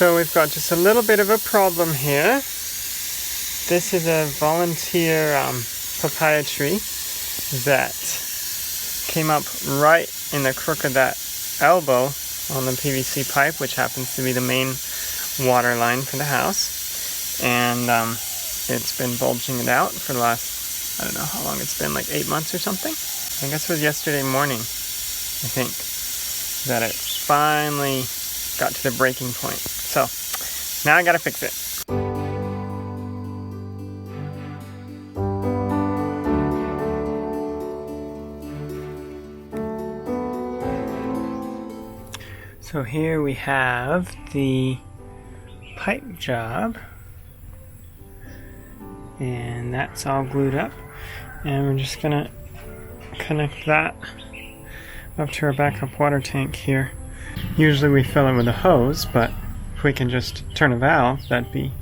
So we've got just a little bit of a problem here. This is a volunteer papaya tree that came up right in the crook of that elbow on the PVC pipe, which happens to be the main water line for the house. And it's been bulging it out for the last, I don't know how long it's been, like 8 months or something. I guess it was yesterday morning, I think, that it finally got to the breaking point. So now I gotta fix it. So here we have the pipe job, and that's all glued up, and we're just gonna connect that up to our backup water tank here. Usually we fill it with a hose, but if we can just turn a valve, that'd be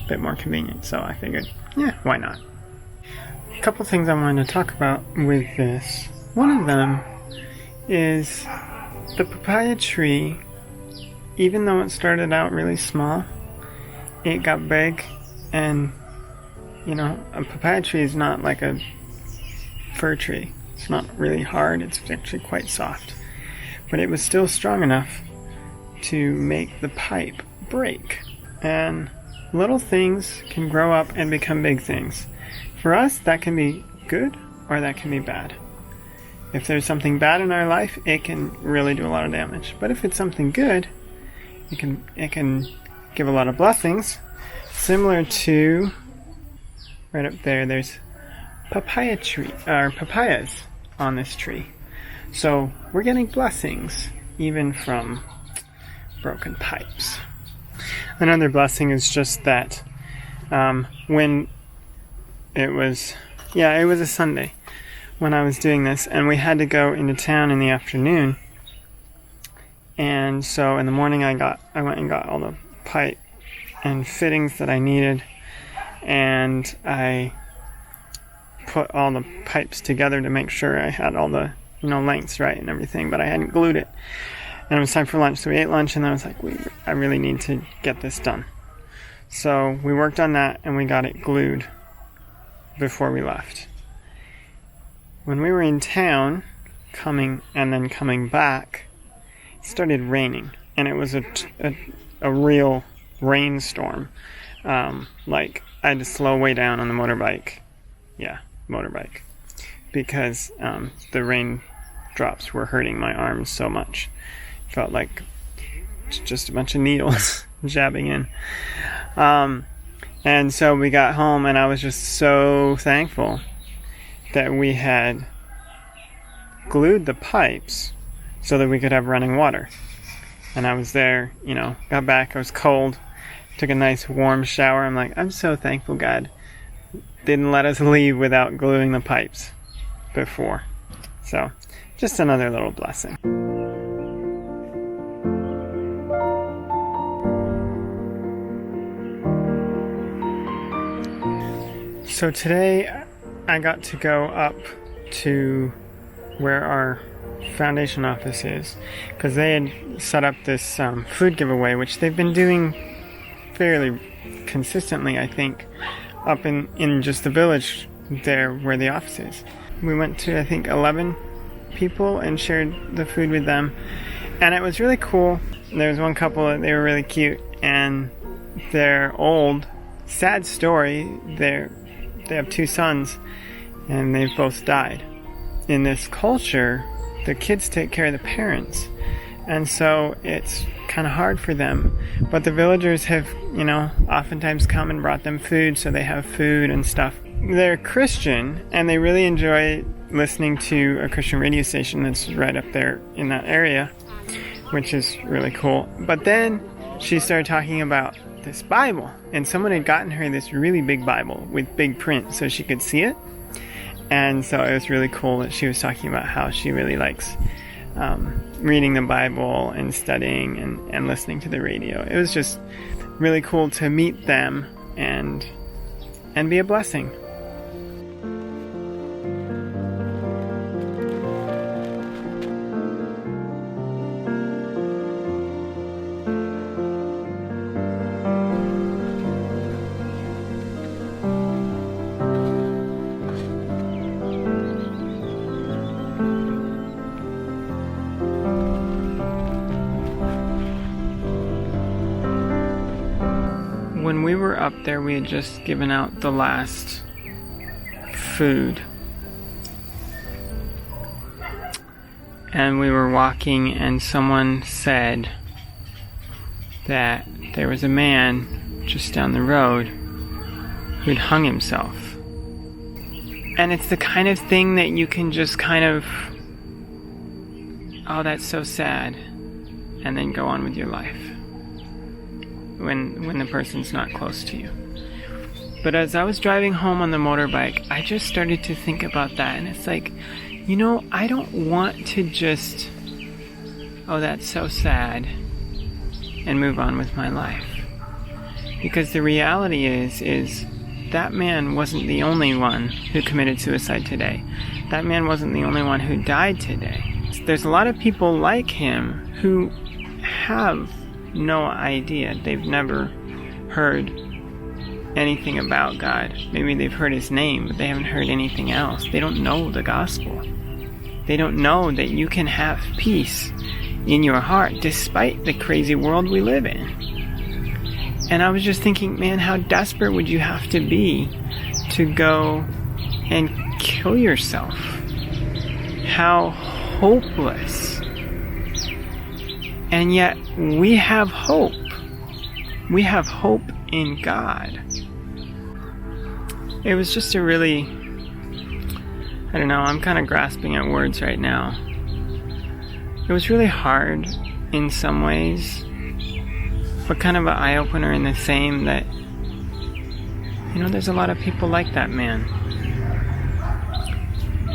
a bit more convenient, so I figured, yeah, why not? A couple things I wanted to talk about with this. One of them is the papaya tree. Even though it started out really small, it got big, and you know, a papaya tree is not like a fir tree. It's not really hard, it's actually quite soft. But it was still strong enough to make the pipe break. And little things can grow up and become big things. For us, that can be good or that can be bad. If there's something bad in our life, it can really do a lot of damage. But if it's something good, it can give a lot of blessings. Similar to right up there, there's papayas on this tree. So we're getting blessings even from broken pipes. Another blessing is just that when it was a Sunday when I was doing this, and we had to go into town in the afternoon. And so in the morning I went and got all the pipe and fittings that I needed, and I put all the pipes together to make sure I had all the lengths right and everything, but I hadn't glued it. And it was time for lunch, so we ate lunch, and then I was like, I really need to get this done. So we worked on that, and we got it glued before we left. When we were in town, coming back, it started raining, and it was a real rainstorm. Like, I had to slow way down on the motorbike. Yeah, motorbike. Because the raindrops were hurting my arms so much. Felt like just a bunch of needles jabbing in. And so we got home, and I was just so thankful that we had glued the pipes so that we could have running water. And I was there, got back, I was cold, took a nice warm shower. I'm like, I'm so thankful God didn't let us leave without gluing the pipes before. So, just another little blessing. So today I got to go up to where our foundation office is, because they had set up this food giveaway, which they've been doing fairly consistently, I think, up in just the village there where the office is. We went to, I think, 11 people and shared the food with them, and it was really cool. There was one couple that they were really cute, and they're old. Sad story, they have 2 sons, and they've both died. In this culture, the kids take care of the parents, and so it's kind of hard for them. But the villagers have, oftentimes come and brought them food, so they have food and stuff. They're Christian, and they really enjoy listening to a Christian radio station that's right up there in that area, which is really cool. But then she started talking about this Bible, and someone had gotten her this really big Bible with big print so she could see it. And so it was really cool that she was talking about how she really likes reading the Bible and studying and listening to the radio. It was just really cool to meet them and be a blessing. when we were up there, we had just given out the last food. And we were walking, and someone said that there was a man just down the road who'd hung himself. And it's the kind of thing that you can just kind of, oh, that's so sad, and then go on with your life when the person's not close to you. But as I was driving home on the motorbike, I just started to think about that, and it's like, you know, I don't want to just, oh, that's so sad, and move on with my life. Because the reality is that man wasn't the only one who committed suicide today. That man wasn't the only one who died today. There's a lot of people like him who have no idea. They've never heard anything about God. Maybe they've heard his name, but they haven't heard anything else. They don't know the gospel. They don't know that you can have peace in your heart despite the crazy world we live in. And I was just thinking, man, how desperate would you have to be to go and kill yourself? How hopeless. And yet we have hope. We have hope in God. It was just a really, I don't know, I'm kind of grasping at words right now. It was really hard in some ways, but kind of an eye-opener in the same that, you know, there's a lot of people like that man.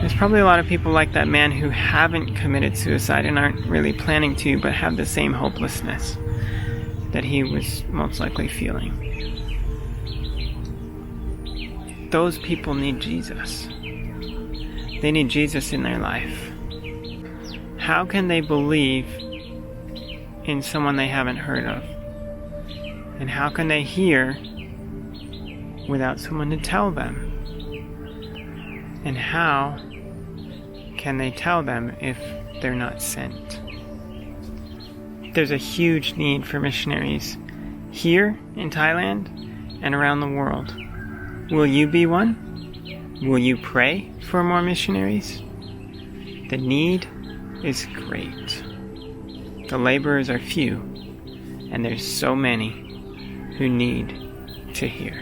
There's probably a lot of people like that man who haven't committed suicide and aren't really planning to, but have the same hopelessness that he was most likely feeling. Those people need Jesus. They need Jesus in their life. How can they believe in someone they haven't heard of? And how can they hear without someone to tell them? And how can they tell them if they're not sent? There's a huge need for missionaries here in Thailand and around the world. Will you be one? Will you pray for more missionaries? The need is great. The laborers are few, and there's so many who need to hear.